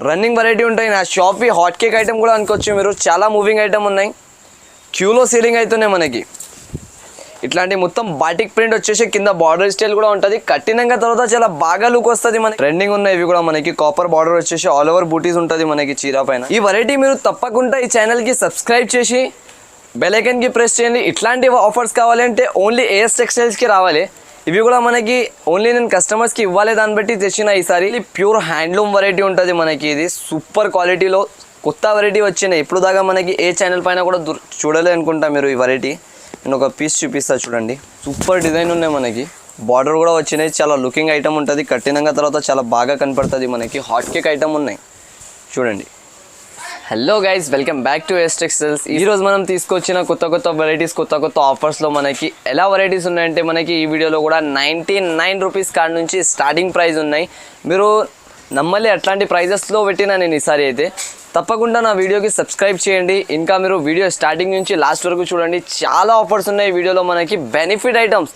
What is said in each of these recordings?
Running variety ఉంటాయి. నా shop hot cake item కూడా అనుకోవచ్చు మీరు. చాలా మూవింగ్ ఐటమ్ ఉన్నాయి, క్యూలో సీలింగ్ అవుతున్నాయి మనకి. ఇట్లాంటి మొత్తం బాటిక్ ప్రింట్ వచ్చేసి కింద బార్డర్ స్టైల్ కూడా ఉంటుంది. కట్టినాక తర్వాత చాలా బాగా లుక్ వస్తుంది. మనకి ట్రెండింగ్ ఉన్నాయి ఇవి కూడా మనకి. కాపర్ బార్డర్ వచ్చేసి ఆల్ ఓవర్ బూటీస్ ఉంటుంది మనకి చీర పైన. ఈ వెరైటీ మీరు తప్పకుండా ఈ ఛానల్కి సబ్స్క్రైబ్ చేసి బెల్ ఐకాన్కి ప్రెస్ చేయండి. ఇట్లాంటి ఆఫర్స్ కావాలంటే ఓన్లీ ఏఎస్ టెక్స్టైల్స్కి రావాలి. ఇవి కూడా మనకి ఓన్లీ నేను కస్టమర్స్కి ఇవ్వాలి, దాన్ని బట్టి తెచ్చిన. ఈసారి ప్యూర్ హ్యాండ్లూమ్ వెరైటీ ఉంటుంది మనకి. ఇది సూపర్ క్వాలిటీలో కొత్త వెరైటీ వచ్చినాయి. ఇప్పుడు దాకా మనకి ఏ ఛానల్ పైన కూడా చూడలేదు అనుకుంటా మీరు ఈ వెరైటీ. నేను ఒక పీస్ చూపిస్తా చూడండి. సూపర్ డిజైన్ ఉన్నాయి మనకి. బార్డర్ కూడా వచ్చినాయి. చాలా లుకింగ్ ఐటమ్ ఉంటుంది. కట్టినాక తర్వాత చాలా బాగా కనపడుతుంది మనకి. హాట్ కేక్ ఐటమ్ ఉన్నాయి చూడండి. Hello guys, welcome back to AS textiles. ఈరోజు మనం తీసుకొచ్చిన కొత్త వెరైటీస్, కొత్త ఆఫర్స్లో మనకి ఎలా వెరైటీస్ ఉన్నాయంటే మనకి ఈ వీడియోలో కూడా 99 రూపీస్ కాడ నుంచి స్టార్టింగ్ ప్రైస్ ఉన్నాయి. మీరు నమ్మలే అట్లాంటి ప్రైజెస్లో పెట్టినా నేను ఈసారి అయితే. తప్పకుండా నా వీడియోకి సబ్స్క్రైబ్ చేయండి. ఇంకా మీరు వీడియో స్టార్టింగ్ నుంచి లాస్ట్ వరకు చూడండి. చాలా ఆఫర్స్ ఉన్నాయి ఈ వీడియోలో మనకి. బెనిఫిట్ ఐటమ్స్,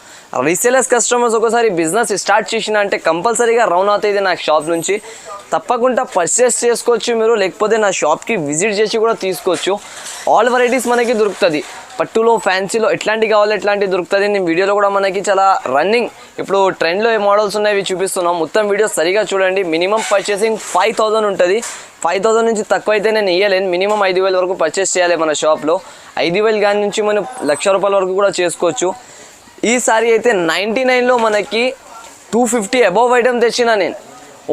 రీసేలర్స్ కస్టమర్స్ ఒకసారి బిజినెస్ స్టార్ట్ చేసిన అంటే కంపల్సరీగా రౌండ్ అవుతుంది నా షాప్ నుంచి. తప్పకుండా పర్చేస్ చేసుకోవచ్చు మీరు, లేకపోతే నా షాప్కి విజిట్ చేసి కూడా తీసుకోవచ్చు. ఆల్ వెరైటీస్ మనకి దొరుకుతుంది. పట్టులో, ఫ్యాన్సీలో ఎట్లాంటి కావాలో ఎట్లాంటి దొరుకుతుంది. నేను వీడియోలో కూడా మనకి చాలా రన్నింగ్ ఇప్పుడు ట్రెండ్లో ఏ మోడల్స్ ఉన్నాయి ఇవి చూపిస్తున్నాం. మొత్తం వీడియో సరిగా చూడండి. మినిమం పర్చేసింగ్ 5000 ఉంటుంది. 5000 నుంచి తక్కువ అయితే నేను ఇవ్వలేను. మినిమం 5000 వరకు పర్చేస్ చేయాలి మన షాప్లో. 5000 కానీ నుంచి మనం 1,00,000 రూపాయల వరకు కూడా చేసుకోవచ్చు. ఈసారి అయితే 99లో మనకి 250 అబోవ్ ఐటమ్ తెచ్చిన నేను.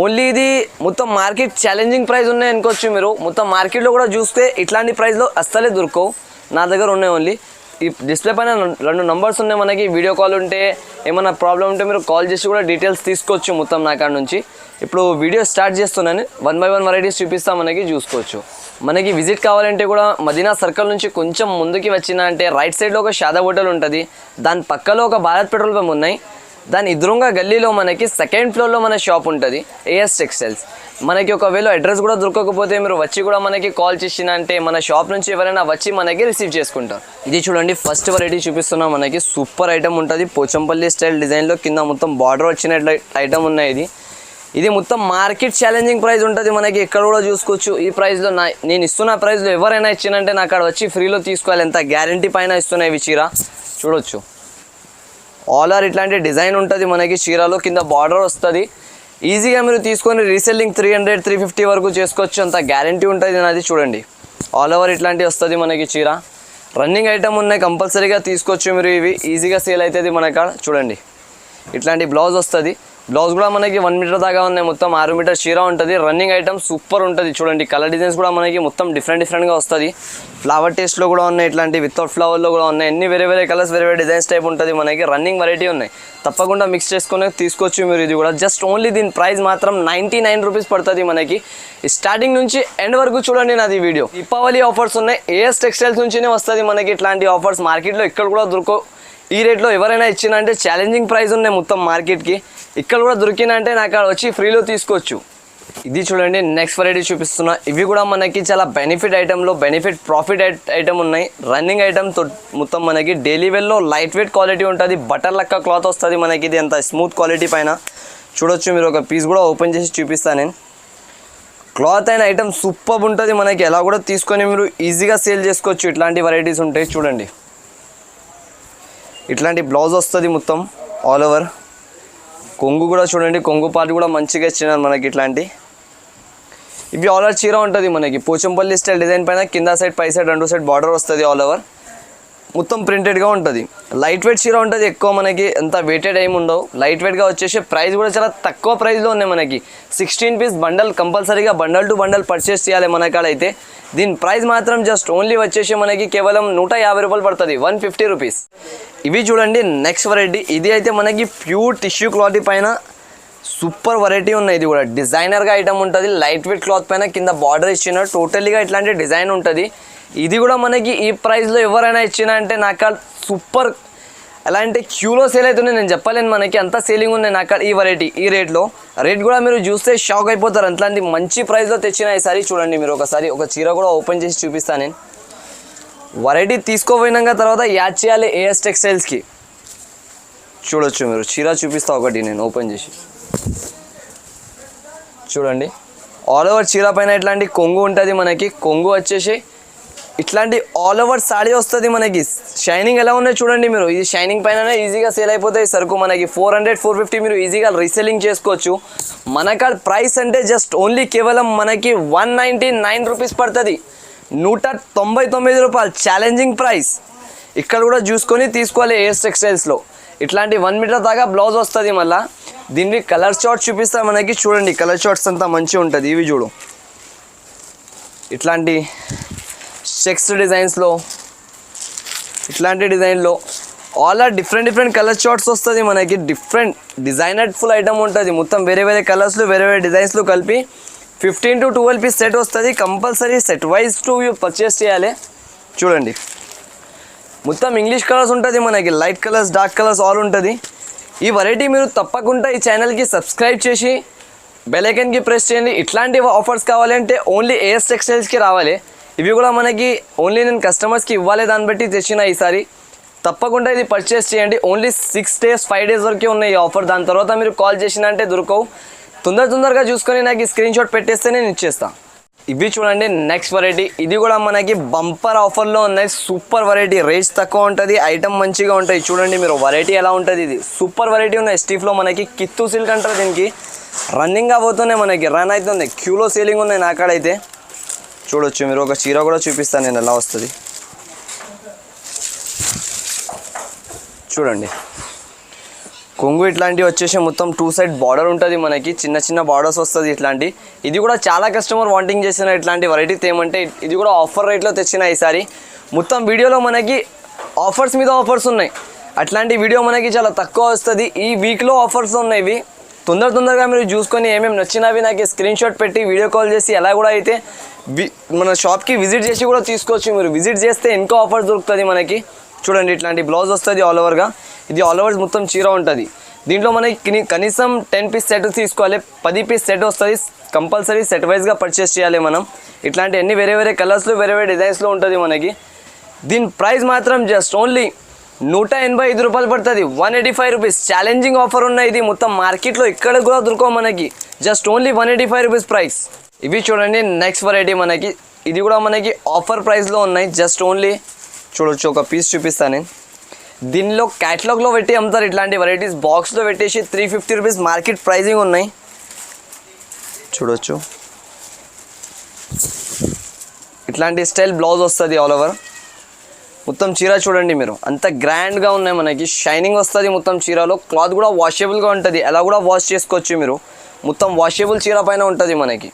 ఓన్లీ ఇది మొత్తం మార్కెట్ ఛాలెంజింగ్ ప్రైస్ ఉన్నాయి అనుకోవచ్చు మీరు. మొత్తం మార్కెట్లో కూడా చూస్తే ఇట్లాంటి ప్రైస్లో అస్సలే దొరకవు. నా దగ్గర ఉన్నాయి ఓన్లీ. ఈ డిస్ప్లే పైన 2 నంబర్స్ ఉన్నాయి మనకి. వీడియో కాల్ ఉంటే ఏమైనా ప్రాబ్లం ఉంటే మీరు కాల్ చేసి కూడా డీటెయిల్స్ తీసుకోవచ్చు మొత్తం నా కాడ నుంచి. ఇప్పుడు వీడియో స్టార్ట్ చేస్తున్నాను. 1 by 1 వెరైటీస్ చూపిస్తా మనకి, చూసుకోవచ్చు. మనకి విజిట్ కావాలంటే కూడా మదీనా సర్కిల్ నుంచి కొంచెం ముందుకి వచ్చిన అంటే రైట్ సైడ్లో ఒక షాదా హోటల్ ఉంటుంది. దాని పక్కలో ఒక భారత్ పెట్రోల్ పంప్ ఉన్నాయి. దాని ఎదురుగా గల్లీలో మనకి 2nd ఫ్లోర్లో మన షాప్ ఉంటుంది, ఏఎస్ టెక్స్టైల్స్. మనకి ఒకవేళ అడ్రస్ కూడా దొరకకపోతే మీరు వచ్చి కూడా మనకి కాల్ చేసిన అంటే మన షాప్ నుంచి ఎవరైనా వచ్చి మనకి రిసీవ్ చేసుకుంటారు. ఇది చూడండి, ఫస్ట్ వెరైటీ చూపిస్తున్నాం మనకి. సూపర్ ఐటమ్ ఉంటుంది. పోచంపల్లి స్టైల్ డిజైన్లో కింద మొత్తం బార్డర్ వచ్చిన ఐటమ్ ఉన్నాయి. ఇది మొత్తం మార్కెట్ ఛాలెంజింగ్ ప్రైస్ ఉంటుంది మనకి. ఎక్కడ కూడా చూసుకోవచ్చు. ఈ ప్రైస్లో నేను ఇస్తున్న ప్రైస్లో ఎవరైనా ఇచ్చినంటే నాకు అక్కడ వచ్చి ఫ్రీలో తీసుకోవాలి. ఎంత గ్యారంటీ పైన ఇస్తున్నాయి ఇవి చీర చూడొచ్చు. ఆల్ ఆర్ ఇట్లాంటి డిజైన్ ఉంటుంది మనకి చీరలో. కింద బార్డర్ వస్తుంది. ఈజీగా మీరు తీసుకొని రీసెల్లింగ్ 300-350 వరకు చేసుకోవచ్చు. అంత గ్యారంటీ ఉంటుంది నాది. చూడండి, ఆల్ ఓవర్ ఇట్లాంటివి వస్తుంది మనకి చీర. రన్నింగ్ ఐటమ్ ఉన్నాయి, కంపల్సరీగా తీసుకోవచ్చు మీరు. ఇవి ఈజీగా సేల్ అవుతుంది మన కాడ. చూడండి, ఇట్లాంటి బ్లౌజ్ వస్తుంది. బ్లౌజ్ కూడా మనకి 1 మీటర్ దాకా ఉన్నాయి. మొత్తం 6 మీటర్ చీర ఉంటుంది. రన్నింగ్ ఐటమ్ సూపర్ ఉంటుంది. చూడండి, కలర్ డిజైన్స్ కూడా మనకి మొత్తం డిఫరెంట్గా వస్తుంది. ఫ్లవర్ టేస్ట్లో కూడా ఉన్నాయి, ఇట్లాంటి వితౌట్ ఫ్లవర్లో కూడా ఉన్నాయి. అన్ని వేరే కలర్స్, వేరే డిజైన్స్ టైప్ ఉంటుంది మనకి. రన్నింగ్ వెరైటీ ఉన్నాయి. తప్పకుండా మిక్స్ చేసుకుని తీసుకోవచ్చు మీరు. ఇది కూడా జస్ట్ ఓన్లీ దీని ప్రైస్ మాత్రం 99 రూపీస్ పడుతుంది మనకి. స్టార్టింగ్ నుంచి ఎండ్ వరకు చూడండి నాది వీడియో. దీపావళి ఆఫర్స్ ఉన్నాయి. ఏఎస్ టెక్స్టైల్స్ నుంచినే వస్తుంది మనకి ఇట్లాంటి ఆఫర్స్. మార్కెట్లో ఇక్కడ కూడా దొరకవు. ఈ రేట్లో ఎవరైనా ఇచ్చినంటే ఛాలెంజింగ్ ప్రైస్ ఉన్నాయి మొత్తం మార్కెట్కి. ఇక్కడ కూడా దొరికినంటే నాకు వచ్చి ఫ్రీలో తీసుకోవచ్చు. ఇది చూడండి, నెక్స్ట్ వెరైటీ చూపిస్తున్నా. ఇవి కూడా మనకి చాలా బెనిఫిట్ ఐటెంలో ప్రాఫిట్ ఐటమ్ ఉన్నాయి. రన్నింగ్ ఐటమ్ మొత్తం మనకి డైలీ వేర్లో లైట్ వెయిట్ క్వాలిటీ ఉంటుంది. బటర్ లెక్క క్లాత్ వస్తుంది మనకి. ఇది ఎంత స్మూత్ క్వాలిటీ పైన చూడొచ్చు మీరు. ఒక పీస్ కూడా ఓపెన్ చేసి చూపిస్తాను నేను. క్లాత్ అయిన ఐటమ్ సూపర్ ఉంటుంది మనకి. ఎలా కూడా తీసుకొని మీరు ఈజీగా సేల్ చేసుకోవచ్చు. ఇట్లాంటి వెరైటీస్ ఉంటాయి చూడండి. ఇట్లాంటి బ్లౌజ్ వస్తుంది మొత్తం ఆల్ ఓవర్. కొంగు కూడా చూడండి, కొంగు పార్ట్ కూడా మంచిగా ఇచ్చినారు మనకి. ఇట్లాంటి ఇవి ఆల్ ఓవర్ చీర ఉంటుంది మనకి. పోచంపల్లి స్టైల్ డిజైన్ పైన కింద సైడ్ పై సైడ్ 2 సైడ్ బార్డర్ వస్తుంది. ఆల్ ఓవర్ మొత్తం ప్రింటెడ్గా ఉంటుంది. లైట్ వెయిట్ చీర ఉంటుంది. ఎక్కువ మనకి ఎంత వెయిటెడ్ ఏమి ఉండవు. లైట్ వెయిట్గా వచ్చేసి ప్రైస్ కూడా చాలా తక్కువ ప్రైస్లో ఉన్నాయి మనకి. 16 పీస్ బండల్ కంపల్సరీగా బండల్ టు బండల్ పర్చేస్ చేయాలి మన కాడ అయితే. దీని ప్రైస్ మాత్రం జస్ట్ ఓన్లీ వచ్చేసి మనకి కేవలం 150 రూపాయలు పడుతుంది, 150 రూపీస్. ఇవి చూడండి, నెక్స్ట్ వెరైటీ. ఇది అయితే మనకి ప్యూర్ టిష్యూ క్లాత్ పైన సూపర్ వెరైటీ ఉన్నాయి. ఇది కూడా డిజైనర్గా ఐటమ్ ఉంటుంది. లైట్ వెయిట్ క్లాత్ పైన కింద బార్డర్ ఇచ్చిన టోటల్గా ఇట్లాంటి డిజైన్ ఉంటుంది. ఇది కూడా మనకి ఈ ప్రైస్లో ఎవరైనా ఇచ్చిన అంటే నాకు సూపర్ ఎలా అంటే క్యూలో సేల్ అవుతున్నాయి. నేను చెప్పలేను, మనకి అంత సేలింగ్ ఉన్నాయి నాకు ఈ వెరైటీ. ఈ రేట్లో రేట్ కూడా మీరు చూస్తే షాక్ అయిపోతారు. అట్లాంటి మంచి ప్రైస్లో తెచ్చిన ఈసారి. చూడండి మీరు ఒకసారి ఒక చీర కూడా ఓపెన్ చేసి చూపిస్తాను నేను. వెరైటీ తీసుకోపోయినాక తర్వాత యాడ్ చేయాలి ఏఎస్ టెక్స్టైల్స్కి. చూడొచ్చు మీరు. చీర చూపిస్తా ఒకటి నేను ఓపెన్ చేసి. చూడండి, ఆల్ ఓవర్ చీర పైన ఇట్లాంటి కొంగు ఉంటుంది మనకి. కొంగు వచ్చేసి ఇట్లాంటి ఆల్ ఓవర్ సాడీ వస్తుంది మనకి. షైనింగ్ ఎలా ఉన్నాయి చూడండి మీరు. ఇది షైనింగ్ పైననే ఈజీగా సేల్ అయిపోతాయి సరుకు మనకి. 400-450 మీరు ఈజీగా రీసెల్లింగ్ చేసుకోవచ్చు. మన కాడ ప్రైస్ అంటే జస్ట్ ఓన్లీ కేవలం మనకి 199 రూపీస్ పడుతుంది. 199 రూపాయలు ఛాలెంజింగ్ ప్రైస్. ఇక్కడ కూడా చూసుకొని తీసుకోవాలి ఏఎస్ టెక్స్టైల్స్లో. ఇట్లాంటి 1 మీటర్ దాకా బ్లౌజ్ వస్తుంది. మళ్ళీ దీన్ని కలర్ చార్ట్స్ చూపిస్తా మనకి. చూడండి కలర్ చార్ట్స్ అంతా మంచిగా ఉంటుంది. ఇవి చూడు ఇట్లాంటి చెక్స్ డిజైన్స్లో, ఇట్లాంటి డిజైన్లో all are different colour charts వస్తుంది మనకి. డిఫరెంట్ డిజైనర్ ఫుల్ ఐటమ్ ఉంటుంది. మొత్తం వేరే కలర్స్లో వేరే డిజైన్స్లో కలిపి 15 to 12 పీస్ సెట్ వస్తుంది. Compulsory set wise to purchase చేయాలి. చూడండి మొత్తం ఇంగ్లీష్ కలర్స్ ఉంటుంది మనకి. Light colours, dark colours all ఉంటుంది. ఈ వెరైటీ మీరు తప్పకుండా ఈ ఛానల్కి సబ్స్క్రైబ్ చేసి బెల్ ఐకాన్కి ప్రెస్ చేయండి. ఇట్లాంటి ఆఫర్స్ కావాలంటే ఓన్లీ ఏఎస్ టెక్స్టైల్స్కి రావాలి. ఇవి కూడా మనకి ఓన్లీ నేను కస్టమర్స్కి ఇవ్వాలి, దాన్ని బట్టి తెచ్చిన ఈసారి. తప్పకుండా ఇది పర్చేస్ చేయండి. ఓన్లీ 6 days 5 days వరకే ఉన్నాయి ఈ ఆఫర్. దాని తర్వాత మీరు కాల్ చేసిన అంటే దొరకవు. తొందరగా చూసుకొని నాకు స్క్రీన్ షాట్ పెట్టేస్తే నేను ఇచ్చేస్తాను. ఇవి చూడండి నెక్స్ట్ వెరైటీ. ఇది కూడా మనకి బంపర్ ఆఫర్లో ఉన్నాయి. సూపర్ వెరైటీ, రేట్స్ తక్కువ ఉంటుంది, ఐటమ్ మంచిగా ఉంటాయి. చూడండి మీరు వెరైటీ ఎలా ఉంటుంది. ఇది సూపర్ వెరైటీ ఉన్నాయి. స్టీఫ్లో మనకి కిత్తు సిల్క్ అంటారు దీనికి. రన్నింగ్ అవుతున్నాయి మనకి, రన్ అవుతుంది. క్యూలో సేలింగ్ ఉన్నాయి నా కాడైతే. చూడొచ్చు మీరు. ఒక చీర కూడా చూపిస్తాను నేను ఎలా వస్తుంది చూడండి. కొంగు ఇట్లాంటివి వచ్చేసి మొత్తం 2 side బార్డర్ ఉంటుంది మనకి. చిన్న బార్డర్స్ వస్తుంది ఇట్లాంటి. ఇది కూడా చాలా కస్టమర్ వాంటింగ్ చేసిన ఇట్లాంటి వెరైటీ తేమంటే ఇది కూడా ఆఫర్ రేట్లో తెచ్చిన ఈసారి. మొత్తం వీడియోలో మనకి ఆఫర్స్ మీద ఆఫర్స్ ఉన్నాయి. అట్లాంటి వీడియో మనకి చాలా తక్కువ వస్తుంది. ఈ వీక్లో ఆఫర్స్ ఉన్నాయి. ఇవి తొందరగా మీరు చూసుకొని ఏమేమి నచ్చినవి నాకు స్క్రీన్ షాట్ పెట్టి వీడియో కాల్ చేసి ఎలా కూడా అయితే మన షాప్కి విజిట్ చేసి కూడా తీసుకోవచ్చు. మీరు విజిట్ చేస్తే ఇంకా ఆఫర్స్ దొరుకుతుంది మనకి. చూడండి ఇట్లాంటి బ్లౌజ్ వస్తుంది ఆల్ ఓవర్గా. ఇది ఆల్ ఓవర్ మొత్తం చీర ఉంటుంది. దీంట్లో మనకి కనీసం 10 పీస్ సెట్ తీసుకోవాలి. 10 పీస్ సెట్ వస్తుంది. కంపల్సరీ సెట్ వైజ్గా పర్చేస్ చేయాలి మనం. ఇట్లాంటి అన్ని వేరే కలర్స్లో వేరే డిజైన్స్లో ఉంటుంది మనకి. దీని ప్రైస్ మాత్రం జస్ట్ ఓన్లీ 185 రూపాయలు పడుతుంది. 185 రూపీస్ ఛాలెంజింగ్ ఆఫర్ ఉన్నాయి. ఇది మొత్తం మార్కెట్లో ఇక్కడ కూడా దొరకవు మనకి. Just only 185 rupees price. ఇవి చూడండి నెక్స్ట్ వెరైటీ మనకి. ఇది కూడా మనకి ఆఫర్ ప్రైస్లో ఉన్నాయి. జస్ట్ ఓన్లీ చూడొచ్చు, ఒక పీస్ చూపిస్తాను నేను. దీనిలో క్యాటలాగ్లో పెట్టి అమ్ముతారు ఇట్లాంటి వెరైటీస్. బాక్స్లో పెట్టేసి 350 రూపీస్ మార్కెట్ ప్రైజింగ్ ఉన్నాయి. చూడొచ్చు ఇట్లాంటి స్టైల్ బ్లౌజ్ వస్తుంది ఆల్ ఓవర్. మొత్తం చీర చూడండి మీరు, అంత గ్రాండ్గా ఉన్నాయి మనకి. షైనింగ్ వస్తుంది మొత్తం చీరలో. క్లాత్ కూడా వాషబుల్గా ఉంటుంది. ఎలా కూడా వాష్ చేసుకోవచ్చు మీరు. మొత్తం వాషబుల్ చీర పైన ఉంటుంది మనకి.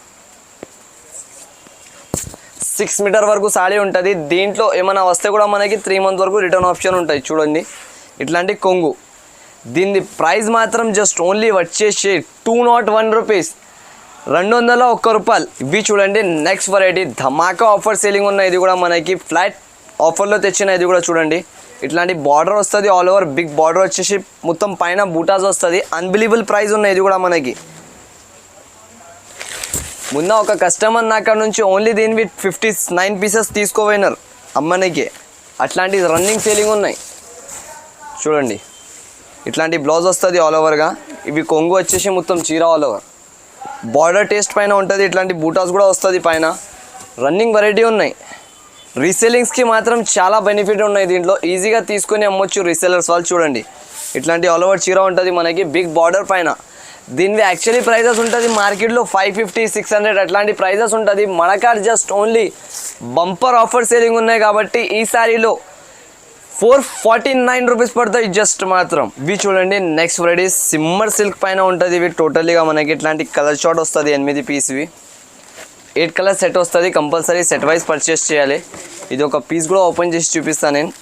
6 మీటర్ వరకు సాడీ ఉంటుంది. దీంట్లో ఏమైనా వస్తే కూడా మనకి 3 months వరకు రిటర్న్ ఆప్షన్ ఉంటుంది. చూడండి ఇట్లాంటి కొంగు. దీని ప్రైస్ మాత్రం జస్ట్ ఓన్లీ వచ్చేసి 201 రూపీస్, 201 రూపాయలు. ఇవి చూడండి నెక్స్ట్ వెరైటీ. ధమాకా ఆఫర్ సేలింగ్ ఉన్నాయి. ఇది కూడా మనకి ఫ్లాట్ ఆఫర్లో తెచ్చిన. ఇది కూడా చూడండి ఇట్లాంటి బార్డర్ వస్తుంది ఆల్ ఓవర్. బిగ్ బార్డర్ వచ్చేసి మొత్తం పైన బూటాస్ వస్తుంది. అన్బిలీవబుల్ ప్రైస్ ఉన్నాయి ఇది కూడా మనకి. మొన్న ఒక కస్టమర్ నా అక్కడ నుంచి ఓన్లీ దీనివి 59 పీసెస్ తీసుకోపోయినారు అమ్మనికి. అట్లాంటి రన్నింగ్ సేలింగ్ ఉన్నాయి. చూడండి ఇట్లాంటి బ్లౌజ్ వస్తుంది ఆల్ ఓవర్గా. ఇవి కొంగు వచ్చేసి మొత్తం చీర ఆల్ ఓవర్. బార్డర్ టేస్ట్ పైన ఉంటుంది. ఇట్లాంటి బూటాస్ కూడా వస్తుంది పైన. రన్నింగ్ వెరైటీ ఉన్నాయి. రీసెల్లింగ్స్కి మాత్రం చాలా బెనిఫిట్ ఉన్నాయి దీంట్లో. ఈజీగా తీసుకొని అమ్మొచ్చు రీసెలర్స్ వాళ్ళు. చూడండి ఇట్లాంటి ఆల్ ఓవర్ చీర ఉంటుంది మనకి, బిగ్ బార్డర్ పైన. దీనివి యాక్చువల్లీ ప్రైజెస్ ఉంటుంది మార్కెట్లో 550, 600 అట్లాంటి ప్రైజెస్ ఉంటుంది. మన కాడ just only bumper offer selling ఉన్నాయి కాబట్టి ఈ సారీలో 449 రూపీస్ పడతాయి జస్ట్ మాత్రం. ఇవి చూడండి నెక్స్ట్ వెరైటీ. సిమ్మర్ సిల్క్ పైన ఉంటుంది. ఇవి టోటల్గా మనకి ఇట్లాంటి కలర్ షార్ట్ వస్తుంది. 8 పీస్వి 8 కలర్ సెట్ వస్తుంది. కంపల్సరీ సెట్ వైజ్ పర్చేస్ చేయాలి. ఇది ఒక పీస్ కూడా ఓపెన్ చేసి చూపిస్తాను నేను.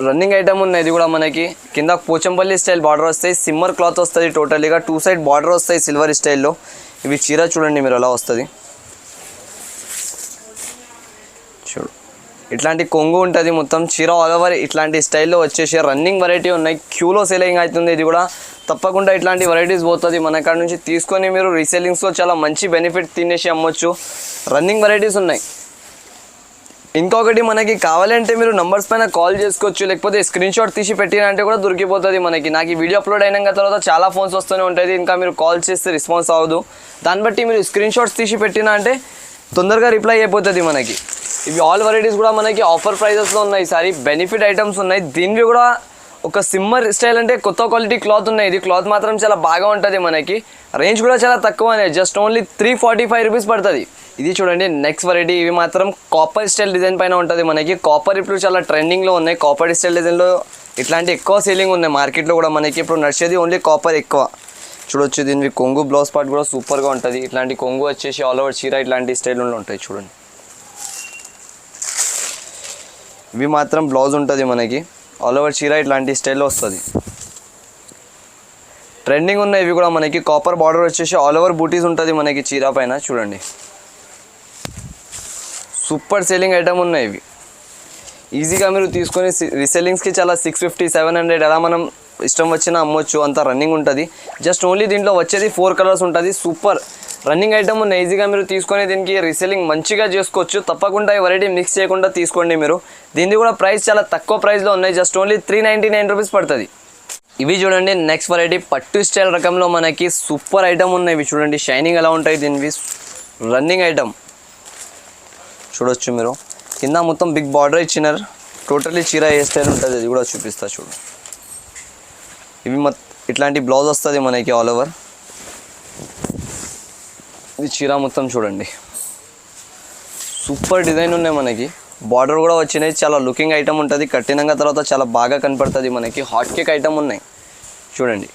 రన్నింగ్ ఐటమ్ ఉన్నాయి. ఇది కూడా మనకి కింద పోచంపల్లి స్టైల్ బార్డర్ వస్తాయి. సిమ్మర్ క్లాత్ వస్తుంది టోటల్గా. 2 side బార్డర్ వస్తాయి సిల్వర్ స్టైల్లో. ఇవి చీర చూడండి మీరు ఎలా వస్తుంది. చూడు ఇట్లాంటి కొంగు ఉంటుంది మొత్తం చీర ఆల్ ఓవర్. ఇట్లాంటి స్టైల్లో వచ్చేసి రన్నింగ్ వెరైటీ ఉన్నాయి. క్యూలో సేలింగ్ అవుతుంది. ఇది కూడా తప్పకుండా ఇట్లాంటి వెరైటీస్ పోతుంది మన కాడ నుంచి తీసుకొని మీరు రీసెల్లింగ్స్లో చాలా మంచి బెనిఫిట్ తినేసి అమ్మొచ్చు. రన్నింగ్ వెరైటీస్ ఉన్నాయి. ఇంకొకటి మనకి కావాలంటే మీరు నంబర్స్ పైన కాల్ చేసుకోవచ్చు, లేకపోతే స్క్రీన్ షాట్ తీసి పెట్టినా అంటే కూడా దొరికిపోతుంది మనకి. నాకు ఈ వీడియో అప్లోడ్ అయిన తర్వాత చాలా ఫోన్స్ వస్తూనే ఉంటుంది, ఇంకా మీరు కాల్ చేస్తే రెస్పాన్స్ అవ్వదు. దాన్ని బట్టి మీరు స్క్రీన్ షాట్స్ తీసి పెట్టినా అంటే తొందరగా రిప్లై అయిపోతుంది మనకి. ఇవి ఆల్ వెరైటీస్ కూడా మనకి ఆఫర్ ప్రైజెస్లో ఉన్నాయి. ఈసారి బెనిఫిట్ ఐటమ్స్ ఉన్నాయి. దీనివి కూడా ఒక సిమ్మర్ స్టైల్ అంటే కొత్త క్వాలిటీ క్లాత్ ఉన్నాయి. ఇది క్లాత్ మాత్రం చాలా బాగా ఉంటుంది మనకి. రేంజ్ కూడా చాలా తక్కువనే, జస్ట్ ఓన్లీ 345 రూపీస్ పడుతుంది. ఇది చూడండి నెక్స్ట్ వెరైటీ. ఇవి మాత్రం కాపర్ స్టైల్ డిజైన్ పైన ఉంటుంది మనకి. కాపర్ ఇప్పుడు చాలా ట్రెండింగ్లో ఉన్నాయి. కాపర్ స్టైల్ డిజైన్లో ఇట్లాంటి ఎక్కువ సేలింగ్ ఉన్నాయి మార్కెట్లో కూడా మనకి. ఇప్పుడు నడిచేది ఓన్లీ కాపర్ ఎక్కువ. చూడొచ్చు దీనికి కొంగు బ్లౌజ్ పార్ట్ కూడా సూపర్గా ఉంటుంది. ఇట్లాంటి కొంగు వచ్చేసి ఆల్ ఓవర్ చీర ఇట్లాంటి స్టైల్లో ఉంటాయి చూడండి. ఇవి మాత్రం బ్లౌజ్ ఉంటుంది మనకి, ఆల్ ఓవర్ చీర ఇట్లాంటి స్టైల్లో వస్తుంది. ట్రెండింగ్ ఉన్నాయి ఇవి కూడా మనకి. కాపర్ బార్డర్ వచ్చేసి ఆల్ ఓవర్ బూటీస్ ఉంటుంది మనకి చీర పైన చూడండి. సూపర్ సేలింగ్ ఐటమ్ ఉన్నాయి ఇవి. ఈజీగా మీరు తీసుకొని రీసెల్లింగ్స్కి చాలా 650 700 అలా మనం ఇష్టం వచ్చినా అమ్మొచ్చు, అంత రన్నింగ్ ఉంటుంది. జస్ట్ ఓన్లీ దీంట్లో వచ్చేది 4 కలర్స్ ఉంటుంది. సూపర్ రన్నింగ్ ఐటమ్ ఉన్నాయి. ఈజీగా మీరు తీసుకొని దీనికి రీసెల్లింగ్ మంచిగా చేసుకోవచ్చు. తప్పకుండా ఈ వెరైటీ మిక్స్ చేయకుండా తీసుకోండి మీరు. దీనికి కూడా ప్రైస్ చాలా తక్కువ ప్రైస్లో ఉన్నాయి. జస్ట్ ఓన్లీ 399 రూపీస్ పడుతుంది. ఇవి చూడండి నెక్స్ట్ వెరైటీ పట్టు స్టైల్ రకంలో మనకి సూపర్ ఐటమ్ ఉన్నాయి. ఇవి చూడండి షైనింగ్ ఎలా ఉంటాయి దీనివి. రన్నింగ్ ఐటమ్ చూడొచ్చు మీరు. కింద మొత్తం బిగ్ బార్డర్ ఇచ్చినారు. టోటల్లీ చీర ఏ స్టైల్ ఉంటుంది అది కూడా చూపిస్తా చూడు. ఇవి ఇట్లాంటి బ్లౌజ్ వస్తుంది మనకి ఆల్ ఓవర్. ఇది చీర మొత్తం చూడండి. సూపర్ డిజైన్ ఉన్నాయి మనకి. బార్డర్ కూడా వచ్చినాయి. చాలా లుకింగ్ ఐటమ్ ఉంటుంది. కట్టినంగా తర్వాత చాలా బాగా కనపడుతుంది మనకి. హాట్ కేక్ ఐటమ్ ఉన్నాయి చూడండి.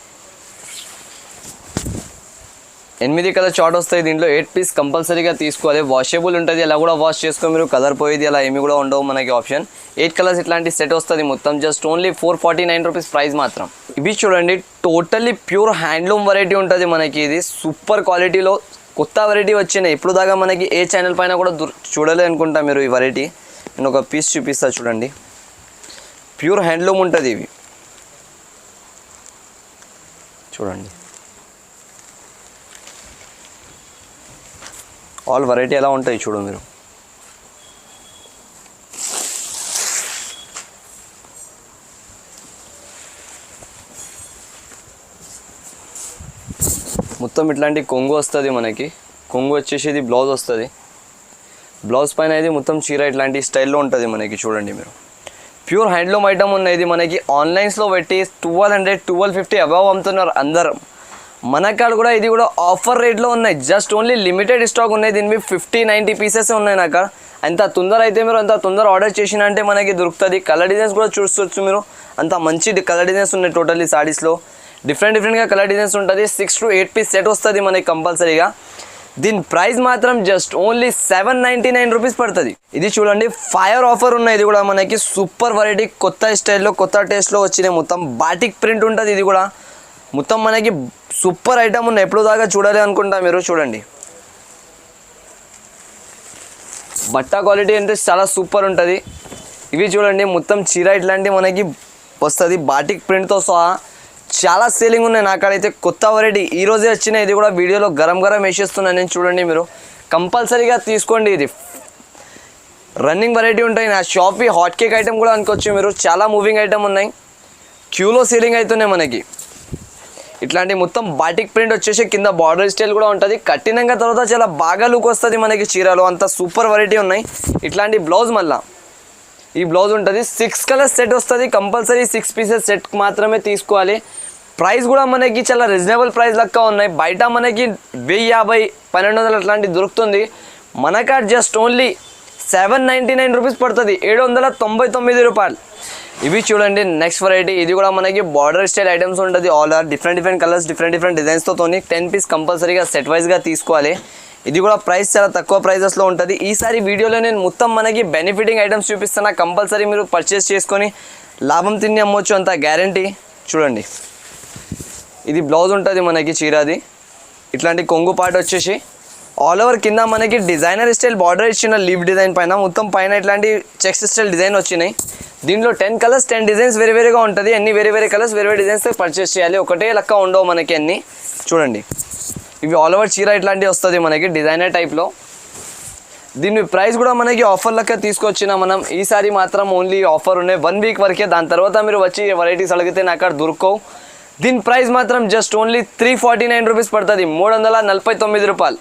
8 కలర్ చార్ట్ వస్తాయి దీంట్లో. 8 పీస్ కంపల్సరీగా తీసుకోవాలి. వాషబుల్ ఉంటుంది, అలా కూడా వాష్ చేసుకో మీరు. కలర్ పోయేది అలా ఏమి కూడా ఉండవు మనకి ఆప్షన్. 8 కలర్స్ ఇట్లాంటి సెట్ వస్తుంది మొత్తం. జస్ట్ ఓన్లీ 449 రూపీస్ ప్రైస్ మాత్రం. ఇవి చూడండి టోటల్లీ ప్యూర్ హ్యాండ్లూమ్ వెరైటీ ఉంటుంది మనకి. ఇది సూపర్ క్వాలిటీలో కొత్త వెరైటీ వచ్చినాయి. ఇప్పుడు దాకా మనకి ఏ ఛానల్ పైన కూడా చూడలే అనుకుంటా మీరు ఈ వెరైటీ. నేను ఒక పీస్ చూపిస్తా చూడండి. ప్యూర్ హ్యాండ్లూమ్ ఉంటుంది ఇవి చూడండి. ఆల్ వెరైటీ ఎలా ఉంటాయి చూడు మీరు. మొత్తం ఇట్లాంటి కొంగు వస్తుంది మనకి. కొంగు వచ్చేసి ఇది బ్లౌజ్ వస్తుంది. బ్లౌజ్ పైన ఇది మొత్తం చీర ఇట్లాంటి స్టైల్లో ఉంటుంది మనకి చూడండి మీరు. ప్యూర్ హ్యాండ్లూమ్ ఐటమ్ ఉన్నాయి. ఇది మనకి ఆన్లైన్స్లో పెట్టి 1200 1250 అబవ్ అమ్ముతున్నారు అందరు. మన కాడ కూడా ఇది కూడా ఆఫర్ రేట్లో ఉన్నాయి. జస్ట్ ఓన్లీ లిమిటెడ్ స్టాక్ ఉన్నాయి. దీనివి 50-90 పీసెస్ ఉన్నాయి నా కాడ. అంత తొందర అయితే మీరు అంత తొందర ఆర్డర్ చేసిన అంటే మనకి దొరుకుతుంది. కలర్ డిజైన్స్ కూడా చూసుకోవచ్చు మీరు. అంత మంచి కలర్ డిజైన్స్ ఉన్నాయి టోటల్లీ సారీస్లో. డిఫరెంట్గా కలర్ డిజైన్స్ ఉంటుంది. 6 to 8 పీస్ సెట్ వస్తుంది మనకి కంపల్సరీగా. దీని ప్రైస్ మాత్రం జస్ట్ ఓన్లీ 799 రూపీస్ పడుతుంది. ఇది చూడండి ఫైర్ ఆఫర్ ఉన్నాయి. ఇది కూడా మనకి సూపర్ వెరైటీ, కొత్త స్టైల్లో కొత్త టేస్ట్లో వచ్చినాయి. మొత్తం బాటిక్ ప్రింట్ ఉంటుంది. ఇది కూడా మొత్తం మనకి సూపర్ ఐటమ్ ఉన్నాయి. ఎప్పుడు దాకా చూడాలి అనుకుంటా మీరు. చూడండి బట్ట క్వాలిటీ అంటే చాలా సూపర్ ఉంటుంది. ఇవి చూడండి మొత్తం చీర ఇట్లాంటి మనకి వస్తుంది బాటిక్ ప్రింట్తో సహా. చాలా సేలింగ్ ఉన్నాయి నాకైతే. కొత్త వెరైటీ ఈరోజే వచ్చినాయి. ఇది కూడా వీడియోలో గరం వేసేస్తున్నాను నేను. చూడండి మీరు కంపల్సరీగా తీసుకోండి. ఇది రన్నింగ్ వెరైటీ ఉంటాయి. నా షాపీ హాట్ కేక్ ఐటమ్ కూడా అనుకోవచ్చు మీరు. చాలా మూవింగ్ ఐటమ్ ఉన్నాయి. క్యూలో సేలింగ్ అవుతున్నాయి మనకి. ఇట్లాంటి మొత్తం బాటిక్ ప్రింట్ వచ్చేసి కింద బార్డర్ స్టైల్ కూడా ఉంటుంది. కట్టినంగా తర్వాత చాలా బాగా లుక్ వస్తుంది మనకి చీరలో. అంత సూపర్ వెరైటీ ఉన్నాయి. ఇట్లాంటి బ్లౌజ్ మళ్ళీ ఈ బ్లౌజ్ ఉంటుంది. 6 కలర్స్ సెట్ వస్తుంది. కంపల్సరీ 6 పీసెస్ సెట్ మాత్రమే తీసుకోవాలి. ప్రైస్ కూడా మనకి చాలా రీజనబుల్ ప్రైస్ లెక్క ఉన్నాయి. బయట మనకి 1050 1200 అట్లాంటి దొరుకుతుంది. మన కాడ జస్ట్ ఓన్లీ 799 రూపీస్ పడుతుంది. 799 రూపాయలు. ఇవి చూడండి నెక్స్ట్ వెరైటీ. ఇది కూడా మనకి బార్డర్ స్టైల్ ఐటమ్స్ ఉంటుంది. All are different colours different డిజైన్స్తో 10 పీస్ కంపల్సరీగా సెట్ వైజ్గా తీసుకోవాలి. ఇది కూడా ప్రైస్ చాలా తక్కువ ప్రైజెస్లో ఉంటుంది. ఈసారి వీడియోలో నేను మొత్తం మనకి బెనిఫిటింగ్ ఐటమ్స్ చూపిస్తున్నా. కంపల్సరీ మీరు పర్చేస్ చేసుకొని లాభం తిని అమ్మొచ్చు, అంత గ్యారంటీ. చూడండి ఇది బ్లౌజ్ ఉంటుంది మనకి చీరది. ఇట్లాంటి కొంగు పార్ట్ వచ్చేసి ఆల్ ఓవర్ కింద మనకి డిజైనర్ స్టైల్ బార్డర్ ఇచ్చిన లీవ్ డిజైన్ పైన మొత్తం పైన ఇట్లాంటి చెక్స్ స్టైల్ డిజైన్ వచ్చినాయి. దీంట్లో 10 కలర్స్ 10 డిజైన్స్ వేరేగా ఉంటుంది. అన్ని వేరే కలర్స్ వేరే డిజైన్స్ పర్చేస్ చేయాలి. ఒకటే లెక్క ఉండవు మనకి అన్ని. చూడండి ఇవి ఆల్ ఓవర్ చీర ఇట్లాంటివి వస్తుంది మనకి డిజైనర్ టైప్లో. దీని ప్రైస్ కూడా మనకి ఆఫర్ లెక్క తీసుకొచ్చిన మనం ఈసారి మాత్రం ఓన్లీ ఆఫర్ ఉన్నాయి 1 వీక్ వరకే. దాని తర్వాత మీరు వచ్చి వెరైటీస్ అడిగితే నాకు అక్కడ దొరకవు. దీని ప్రైస్ మాత్రం జస్ట్ ఓన్లీ 349 రూపీస్ పడుతుంది, 349 రూపాయలు.